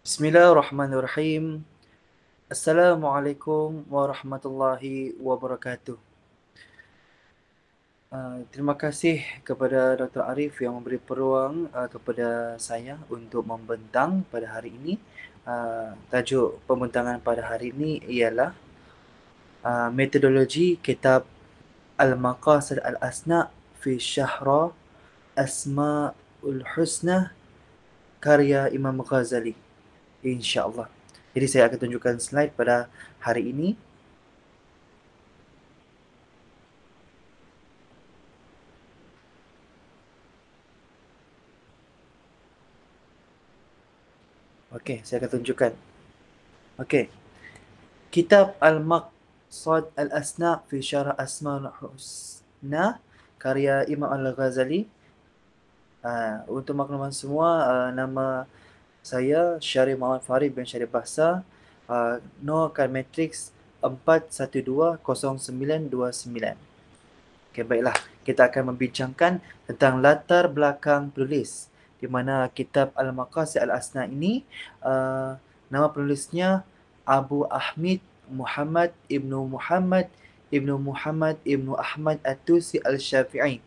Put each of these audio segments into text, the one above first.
Bismillahirrahmanirrahim. Assalamualaikum warahmatullahi wabarakatuh. Terima kasih kepada Dr. Arif yang memberi peluang kepada saya untuk membentang pada hari ini. Tajuk pembentangan pada hari ini ialah metodologi kitab Al-Maqasid Al-Asna' fi Syahra Asma'ul Husna karya Imam Ghazali, insya-Allah. Jadi saya akan tunjukkan slide pada hari ini. Okey, saya akan tunjukkan. Okey. Kitab Al-Maqsad Al-Asna' fi Syarah Asma'ul Husna karya Imam Al-Ghazali. Untuk makluman semua, nama saya Syarif Muhammad Farid bin Syarif Bahsa. Noakan matriks 4120929. Okey, baiklah. Kita akan membincangkan tentang latar belakang penulis, di mana kitab Al-Maqasid Al-Asna' ini nama penulisnya Abu Ahmad Muhammad ibnu Ahmad At-Tusi Al-Syafi'i.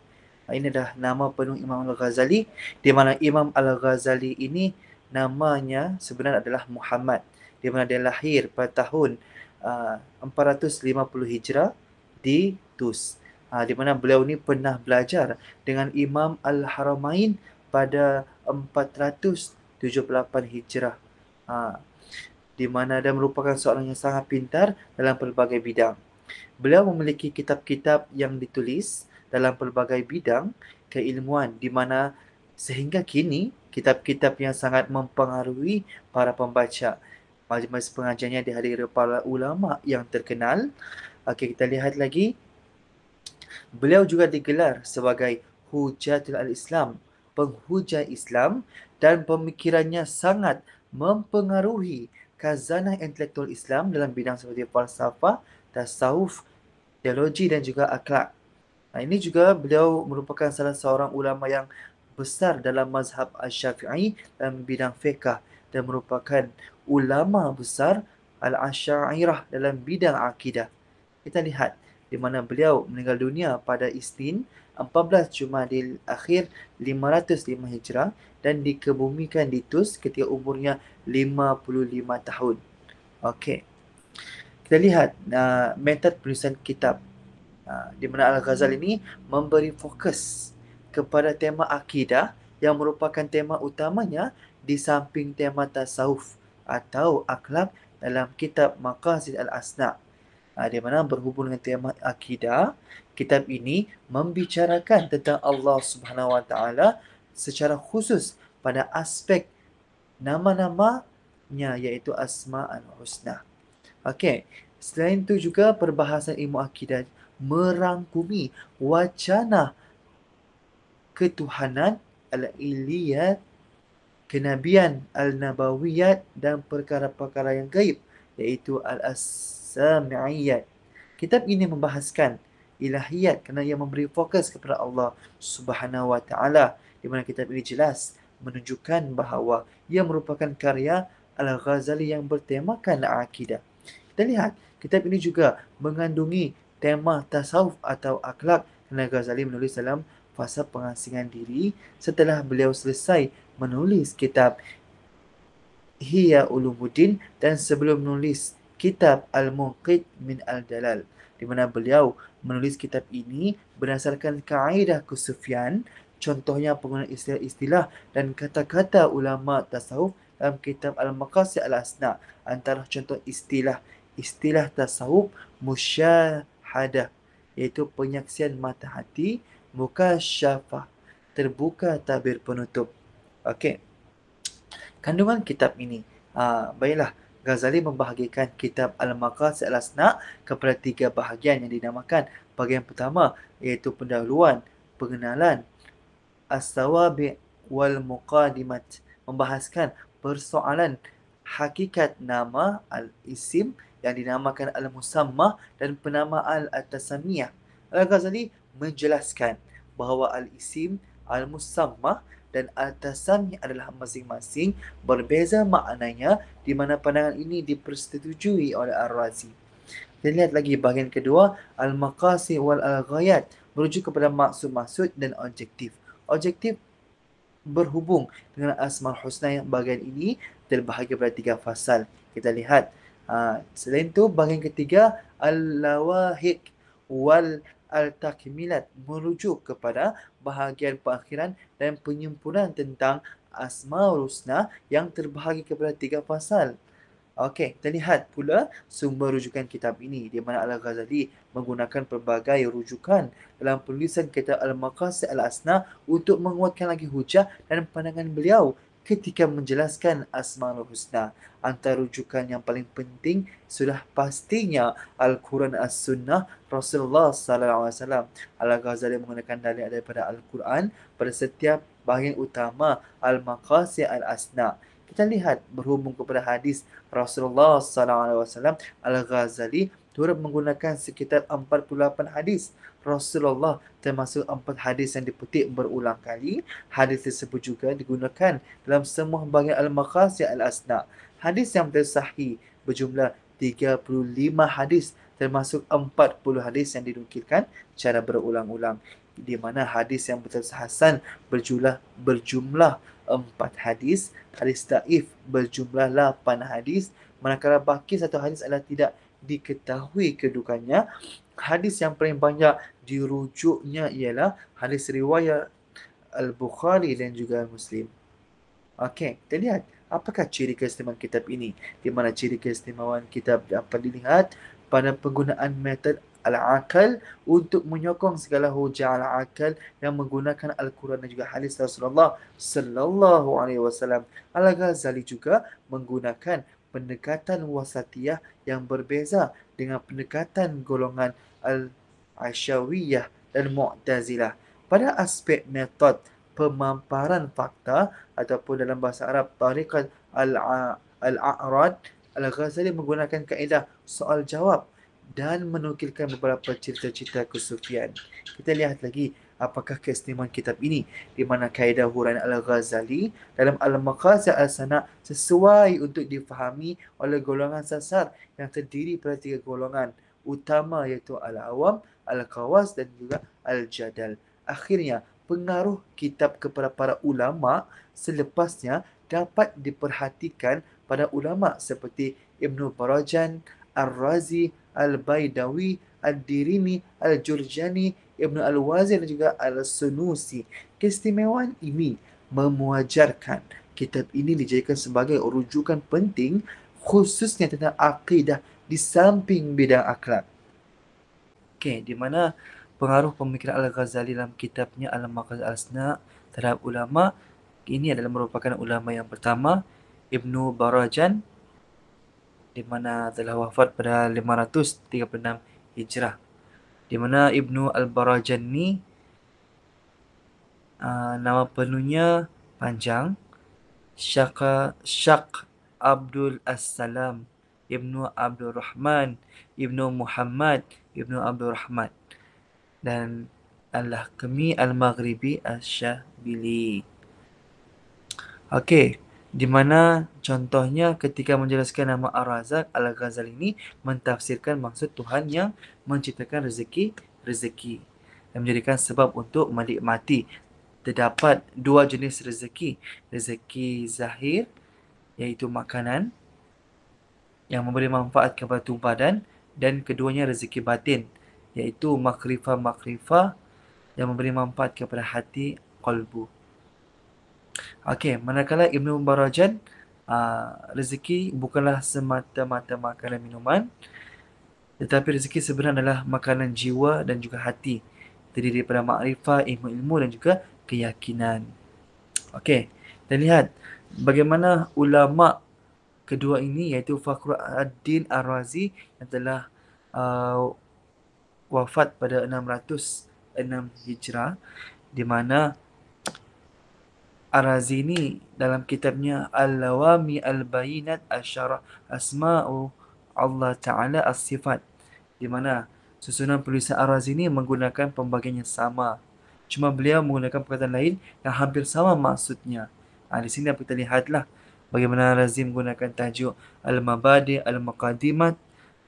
Ini adalah nama penuh Imam Al-Ghazali, di mana Imam Al-Ghazali ini namanya sebenarnya adalah Muhammad, di mana dia lahir pada tahun 450 Hijrah di Tus. Di mana beliau ni pernah belajar dengan Imam Al-Haramain pada 478 Hijrah. Di mana dia merupakan seorang yang sangat pintar dalam pelbagai bidang. Beliau memiliki kitab-kitab yang ditulis dalam pelbagai bidang keilmuan, di mana sehingga kini kitab-kitab yang sangat mempengaruhi para pembaca. Majlis pengajiannya dihadiri para ulama yang terkenal. Okey, kita lihat lagi. Beliau juga digelar sebagai Hujatul al-Islam, penghujah Islam, dan pemikirannya sangat mempengaruhi khazanah intelektual Islam dalam bidang seperti falsafah, tasawuf, teologi dan juga akhlak. Ini juga beliau merupakan salah seorang ulama yang besar dalam mazhab Asy-Syafi'i dalam bidang fiqh, dan merupakan ulama besar Al-Asy'ariyah dalam bidang akidah. Kita lihat di mana beliau meninggal dunia pada Isnin 14 Jumadil Akhir 505 Hijrah dan dikebumikan di Tus ketika umurnya 55 tahun. Okey. Kita lihat metod penulisan kitab. Di mana Al-Ghazali ini memberi fokus kepada tema akidah yang merupakan tema utamanya di samping tema tasawuf atau akhlak dalam kitab Maqasid Al-Asna'. Di mana berhubung dengan tema akidah, kitab ini membicarakan tentang Allah Subhanahu Wa Taala secara khusus pada aspek nama-namanya, iaitu Asma'ul Husna. Okey, selain itu juga perbahasan ilmu akidah merangkumi wacana ketuhanan, al-iliyat, kenabian, al-nabawiyat dan perkara-perkara yang gaib, iaitu al-sami'iyat. Kitab ini membahaskan ilahiyat kerana ia memberi fokus kepada Allah Subhanahu Wa Taala, di mana kitab ini jelas menunjukkan bahawa ia merupakan karya Al-Ghazali yang bertemakan akidah. Kita lihat, kitab ini juga mengandungi tema tasawuf atau akhlak kerana Ghazali menulis dalam fasa pengasingan diri setelah beliau selesai menulis kitab Ihya Ulumuddin dan sebelum menulis kitab Al-Munqidh min Al-Dalal, di mana beliau menulis kitab ini berdasarkan kaedah kesufian, contohnya penggunaan istilah-istilah dan kata-kata ulama tasawuf dalam kitab Al-Maqasid Al-Asna'. Antara contoh istilah tasawuf musyahadah, iaitu penyaksian mata hati, mukasyafah, terbuka tabir penutup. Okey. Kandungan kitab ini. Baiklah, Ghazali membahagikan kitab Al-Maqasid Al-Asna' kepada 3 bahagian yang dinamakan. Bahagian pertama iaitu pendahuluan, pengenalan, as-sawabi' wal muqadimat, membahaskan persoalan hakikat nama al-isim yang dinamakan al-musammah dan penamaan al-tasamiyah. Al-Ghazali menjelaskan bahawa al-isim al-musammah dan atasannya adalah masing-masing berbeza maknanya, di mana pandangan ini dipersetujui oleh Ar-Razi. Kita lihat lagi bahagian kedua, al-maqasid wal al-ghayat, merujuk kepada maksud-maksud dan objektif. Objektif berhubung dengan Asmaul Husna. Yang bahagian ini terbahagi pada 3 fasal. Kita lihat. Selain itu, bahagian ketiga, al-lawahik wal al-takmilat, merujuk kepada bahagian perakhiran dan penyempurnaan tentang Asmaul Husna yang terbahagi kepada 3 fasal. Okey, kita lihat pula sumber rujukan kitab ini, di mana Al-Ghazali menggunakan pelbagai rujukan dalam penulisan kitab Al-Maqasid Al-Asna untuk menguatkan lagi hujah dan pandangan beliau ketika menjelaskan Asmaul Husna. Antara rujukan yang paling penting sudah pastinya Al-Quran As-Sunnah Rasulullah sallallahu alaihi wasallam. Al-Ghazali menggunakan dalil daripada Al-Quran pada setiap bahagian utama Al-Maqasid Al-Asna. Kita lihat berhubung kepada hadis Rasulullah SAW, Al-Ghazali turut menggunakan sekitar 48 hadis Rasulullah, termasuk 4 hadis yang dipetik berulang kali. Hadis tersebut juga digunakan dalam semua bahagian Al-Maqasid Al-Asna. Hadis yang tersahih berjumlah 35 hadis, termasuk 40 hadis yang dinukilkan secara berulang-ulang, di mana hadis yang berhasan berjumlah 4 hadis, hadis daif berjumlah 8 hadis, manakala baki satu hadis adalah tidak diketahui kedudukannya. Hadis yang paling banyak dirujuknya ialah hadis riwayat Al-Bukhari dan juga Muslim. Okey, kita lihat apakah ciri keistimewaan kitab ini. Di mana ciri keistimewaan kitab dapat dilihat pada penggunaan metod al-akal untuk menyokong segala hujah al-akal yang menggunakan Al-Quran dan juga hadis Rasulullah sallallahu alaihi wasallam. Al-Ghazali juga menggunakan pendekatan wasatiyah yang berbeza dengan pendekatan golongan al-Asyawiyah dan Mu'tazilah. Pada aspek metod pemaparan fakta ataupun dalam bahasa Arab tariqat al-a'rad, Al-Ghazali menggunakan kaedah soal jawab dan menukilkan beberapa cerita-cerita kesufian. Kita lihat lagi apakah keistimewaan kitab ini, di mana kaedah huraian Al-Ghazali dalam Al-Maqasid Al-Sana sesuai untuk difahami oleh golongan sasar yang terdiri pada 3 golongan utama, iaitu Al-Awam, Al-Khawas dan juga Al-Jadal. Akhirnya, pengaruh kitab kepada para ulama selepasnya dapat diperhatikan pada ulama seperti Ibn Barajan, Ar-Razi, Al-Baidawi, Ad-Dirimi, Al-Jurjani, Ibn Al-Wazir dan juga Al-Sunusi. Keistimewaan ini memuajarkan kitab ini dijadikan sebagai rujukan penting khususnya tentang akidah di samping bidang akhlak. Okey, di mana pengaruh pemikiran Al-Ghazali dalam kitabnya Al-Maqasid Al-Asna terhadap ulama ini adalah merupakan ulama yang pertama, Ibnu Barajan, di mana telah wafat pada 536 Hijrah. Di mana Ibnu Al-Barajan ni nama penuhnya panjang, Syaq Abdul As-Salam Ibnu Abdul Rahman Ibnu Muhammad Ibnu Abdul Rahman, dan Al-Lahkami Al-Maghribi Asy-Syabili. Okey, di mana contohnya ketika menjelaskan nama Ar-Razzaq, Al-Ghazali ini mentafsirkan maksud Tuhan yang menciptakan rezeki dan menjadikan sebab untuk menikmati. Terdapat 2 jenis rezeki. Rezeki zahir, iaitu makanan yang memberi manfaat kepada tubuh badan, dan keduanya rezeki batin, iaitu makrifah yang memberi manfaat kepada hati, qalbu. Okey, manakala Ibnu Barajan, rezeki bukanlah semata-mata makanan minuman, tetapi rezeki sebenarnya adalah makanan jiwa dan juga hati, terdiri daripada makrifah, ilmu-ilmu dan juga keyakinan. Okey, kita lihat bagaimana ulama kedua ini, iaitu Fakhruddin Ar-Razi yang telah wafat pada 606 Hijrah, di mana Ar-Razi ini dalam kitabnya Al-Lawami Al-Bayinat Asyarah Asma'u Allah Ta'ala As-Sifat, di mana susunan penulisan Ar-Razi ini menggunakan pembagian yang sama. Cuma beliau menggunakan perkataan lain yang hampir sama maksudnya. Di sini kita lihatlah bagaimana Razim menggunakan tajuk Al-Mabadi' Al-Muqaddimat.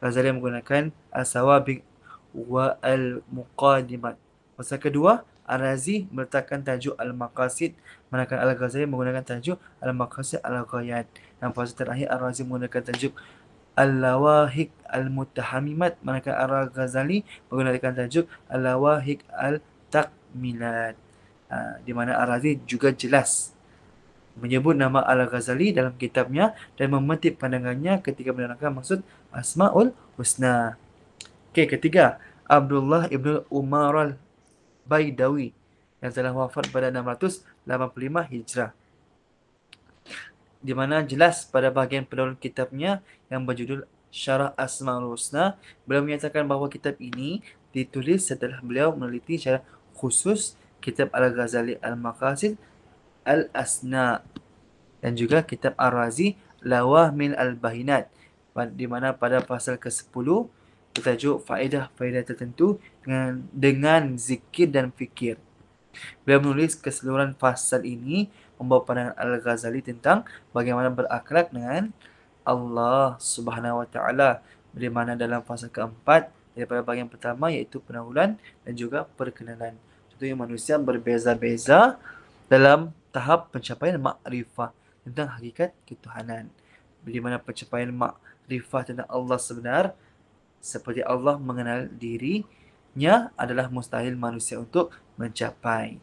Ghazali menggunakan Al-Sawabiq wa Al-Muqaddimat. Pasal kedua, Ar-Razi meletakkan tajuk Al-Maqasid, manakala Al-Ghazali menggunakan tajuk Al-Maqasid Al-Ghayat. Dan pasal terakhir, Ar-Razi menggunakan tajuk Al-Lawahik Al-Muttahamimat, manakala Al-Ghazali menggunakan tajuk Al-Lawahik Al-Takmilat. Di mana Ar-Razi juga jelas menyebut nama Al-Ghazali dalam kitabnya dan memetik pandangannya ketika menerangkan maksud Asmaul Husna. Okey, ketiga, Abdullah ibn Umar al-Baidawi yang telah wafat pada 685 Hijrah. Di mana jelas pada bahagian pendahuluan kitabnya yang berjudul Syarah Asmaul Husna, beliau menyatakan bahawa kitab ini ditulis setelah beliau meneliti secara khusus kitab Al-Ghazali Al-Maqasid Al-Asna dan juga kitab Ar-Razi Lawahmil Al-Bahinat, di mana pada pasal ke-10 bertajuk faedah-faedah tertentu dengan zikir dan fikir. Beliau menulis keseluruhan fasal ini membawa pandangan Al-Ghazali tentang bagaimana berakhlak dengan Allah Subhanahu Wa Taala, di mana dalam fasal keempat daripada bahagian pertama iaitu pendahuluan dan juga perkenalan. Contohnya manusia berbeza-beza dalam tahap pencapaian makrifah tentang hakikat ketuhanan. Di mana pencapaian makrifah tentang Allah sebenar seperti Allah mengenal dirinya adalah mustahil manusia untuk mencapai.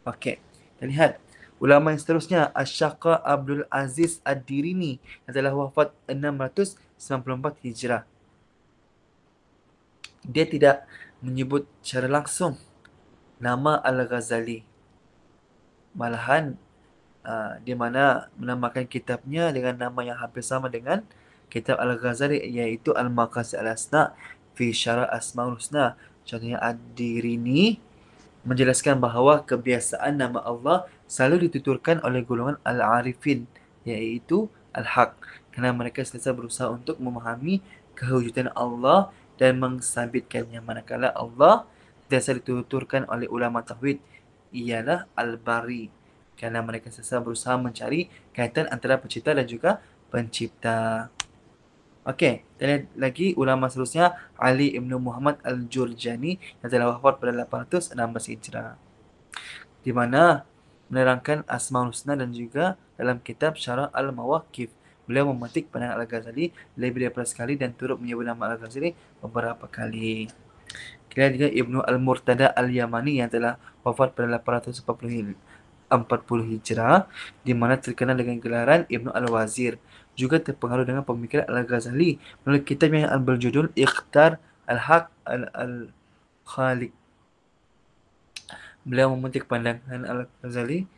Okey, kita lihat ulama yang seterusnya, Asy-Syaqa Abdul Aziz Ad-Dirini yang telah wafat 694 Hijrah. Dia tidak menyebut secara langsung nama Al-Ghazali. Malahan di mana menamakan kitabnya dengan nama yang hampir sama dengan kitab Al-Ghazali, iaitu Al-Maqasid Al-Asna fi Syarah Asmaul Husna. Contohnya Ad-Dirini menjelaskan bahawa kebiasaan nama Allah selalu dituturkan oleh golongan Al-Arifin, iaitu Al-Haq, kerana mereka sentiasa berusaha untuk memahami kewujudan Allah dan mensabitkannya, manakala Allah sentiasa dituturkan oleh ulama tauhid ialah Al-Bari, kerana mereka sentiasa berusaha mencari kaitan antara pencipta dan juga pencipta. Okey, kita lihat lagi ulama seterusnya, Ali ibn Muhammad al-Jurjani yang telah wafat pada 816 Hijrah, di mana menerangkan Asmaul Husna dan juga dalam kitab Syarah Al-Mawaqif. Beliau memetik pandangan Al-Ghazali lebih daripada sekali dan turut menyebut nama Al-Ghazali beberapa kali. Kita lihat juga Ibnu Al-Murtada Al-Yamani yang telah wafat pada 840 Hijrah, di mana terkenal dengan gelaran Ibnu Al-Wazir. Juga terpengaruh dengan pemikiran Al-Ghazali melalui kitab yang berjudul Ikhtar Al-Haq Al-Khaliq. Beliau memetik pandangan Al-Ghazali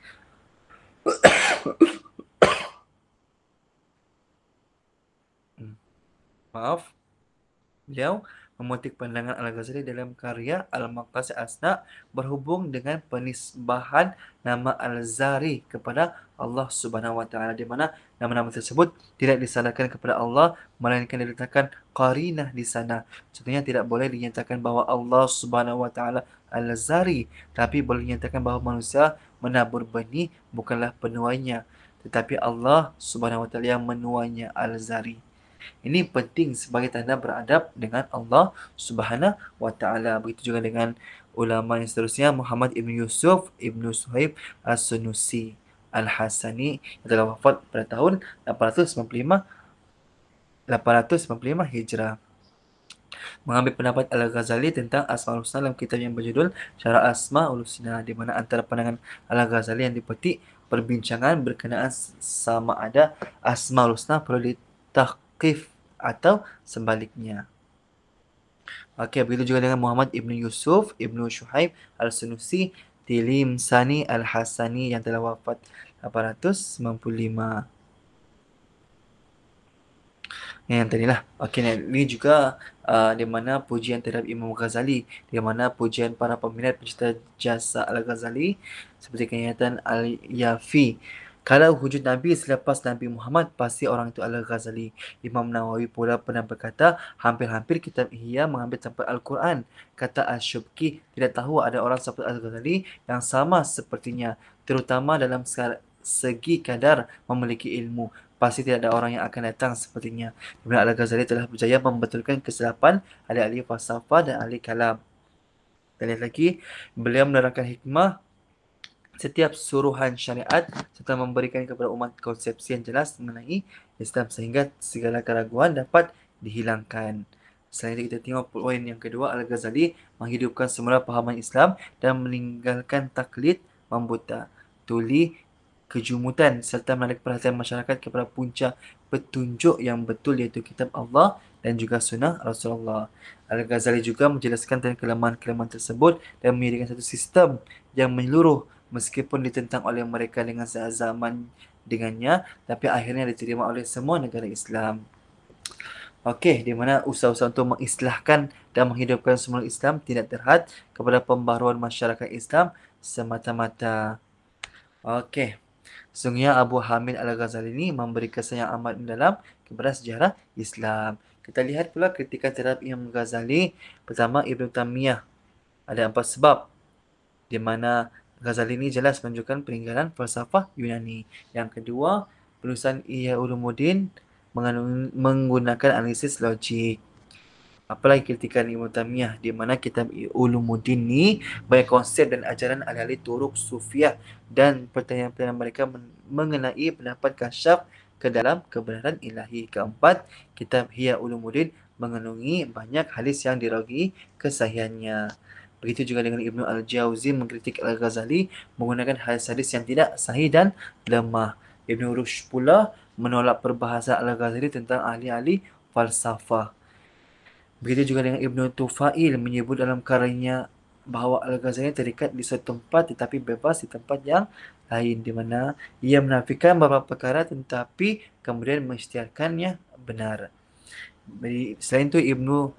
Beliau memetik pandangan Al-Ghazali dalam karya Al-Maqasid Asna berhubung dengan penisbahan nama Al-Zari kepada Allah Subhanahu Wa Taala, di mana nama-nama tersebut tidak disandarkan kepada Allah melainkan diletakkan qarinah di sana. Contohnya tidak boleh dinyatakan bahawa Allah Subhanahu Wa Taala Al-Zari, tapi boleh dinyatakan bahawa manusia menabur benih bukanlah penuainya, tetapi Allah Subhanahu Wa Taala yang menuainya, Al-Zari. Ini penting sebagai tanda beradab dengan Allah Subhanahu Wa Taala. Begitu juga dengan ulama yang seterusnya, Muhammad ibn Yusuf ibn Suhaib As-Sunusi Al-Hasani yang telah wafat pada tahun 895 Hijrah, mengambil pendapat Al-Ghazali tentang Asmaul Husna dalam kitab yang berjudul Syarah Asmaul Husna, di mana antara pandangan Al-Ghazali yang dipetik perbincangan berkenaan sama ada Asmaul Husna perlu ditahqiq atau sebaliknya. Okey, begitu juga dengan Muhammad ibn Yusuf ibn Shuhaib Al-Sunusi Tilimsani Al-Hasani yang telah wafat 895. Yang tadilah. Okey, ini juga di mana pujian terhadap Imam Ghazali, di mana pujian para peminat pencipta jasa Al-Ghazali seperti kenyataan Al-Yafi Kalau wujud Nabi selepas Nabi Muhammad, pasti orang itu Al-Ghazali. Imam Nawawi pula pernah berkata, hampir-hampir kitab Ihya mengambil tempat Al-Quran. Kata Ash-Shubki, tidak tahu ada orang seperti Al-Ghazali yang sama sepertinya, terutama dalam segi kadar memiliki ilmu. Pasti tidak ada orang yang akan datang sepertinya. Ibn Al-Ghazali telah berjaya membetulkan kesilapan ahli-ahli falsafah dan ahli kalam. Dan lagi, beliau menerangkan hikmah setiap suruhan syariat serta memberikan kepada umat konsepsi yang jelas mengenai Islam sehingga segala keraguan dapat dihilangkan. Selain itu kita tengok poin yang kedua, Al-Ghazali menghidupkan semula pahaman Islam dan meninggalkan taklid membuta, tuli, kejumutan serta menarik perhatian masyarakat kepada punca petunjuk yang betul iaitu kitab Allah dan juga sunnah Rasulullah. Al-Ghazali juga menjelaskan tentang kelemahan-kelemahan tersebut dan menyediakan satu sistem yang menyeluruh meskipun ditentang oleh mereka dengan sezaman dengannya, tapi akhirnya diterima oleh semua negara Islam. Okey, di mana usaha-usaha untuk mengislahkan dan menghidupkan semula Islam tidak terhad kepada pembaharuan masyarakat Islam semata-mata. Okey, sungguhnya Abu Hamid Al-Ghazali ini memberi kesan yang amat mendalam kepada sejarah Islam. Kita lihat pula kritikan terhadap Imam Ghazali. Pertama, Ibn Taymiyah. Ada 4 sebab di mana Ghazali ini jelas menunjukkan peninggalan falsafah Yunani. Yang kedua, penulisan Ihya Ulumuddin menggunakan analisis logik. Apalagi kritikan Ibn Taymiyah di mana kitab Ulumuddin ni banyak konsep dan ajaran ahli-ahli turuk sufiah dan pertanyaan-pertanyaan mereka mengenai pendapat kasyaf ke dalam kebenaran ilahi. Keempat, kitab Ihya Ulumuddin mengandungi banyak hadis yang diragukan kesahihannya. Begitu juga dengan Ibnu Al-Jauzi mengkritik Al-Ghazali menggunakan hadis-hadis yang tidak sahih dan lemah. Ibnu Rushd pula menolak perbahasan Al-Ghazali tentang ahli-ahli falsafah. Begitu juga dengan Ibnu Tufail menyebut dalam karyanya bahawa Al-Ghazali terikat di suatu tempat tetapi bebas di tempat yang lain, di mana ia menafikan beberapa perkara tetapi kemudian mengisytiharkannya benar. Selain itu Ibnu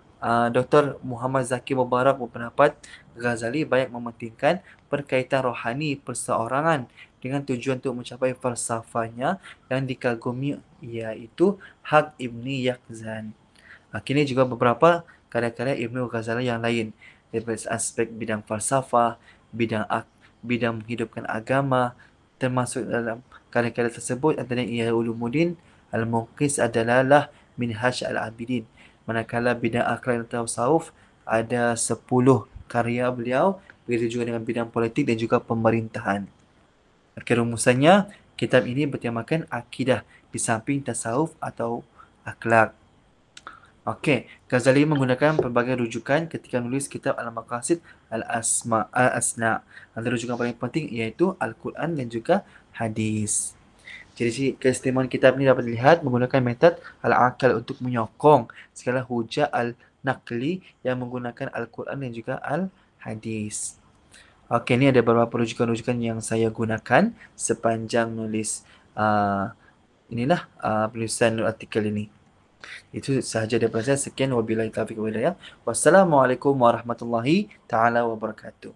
Dr. Muhammad Zaki Mubarak berpendapat Ghazali banyak mementingkan perkaitan rohani perseorangan dengan tujuan untuk mencapai falsafahnya yang dikagumi iaitu Hak Ibni Yaqzan. Kini juga beberapa karya-karya Ibnu Ghazali yang lain daripada aspek bidang falsafah, bidang menghidupkan agama, termasuk dalam karya-karya tersebut antara Ihya Ulumuddin, Al-Muqis Ad-Dalalah, Minhaj Al-Abidin. Manakala bidang akhlak dan tasawuf ada 10 karya beliau, begitu juga dengan bidang politik dan juga pemerintahan. Rumusannya, kitab ini bertemakan akidah di samping tasawuf atau akhlak. Okey, Ghazali menggunakan pelbagai rujukan ketika menulis kitab Al-Maqasid Al-Asna. Antara rujukan paling penting iaitu Al-Quran dan juga hadis. Jadi keistimewaan kitab ini dapat dilihat menggunakan metod Al-Aqal untuk menyokong segala hujah Al-Naqli yang menggunakan Al-Quran dan juga Al-Hadis. Okey, ini ada beberapa rujukan-rujukan yang saya gunakan sepanjang nulis penulisan artikel ini. Itu sahaja daripada saya. Sekian wabillahi taufiq wal hidayah. Wassalamualaikum warahmatullahi taala wabarakatuh.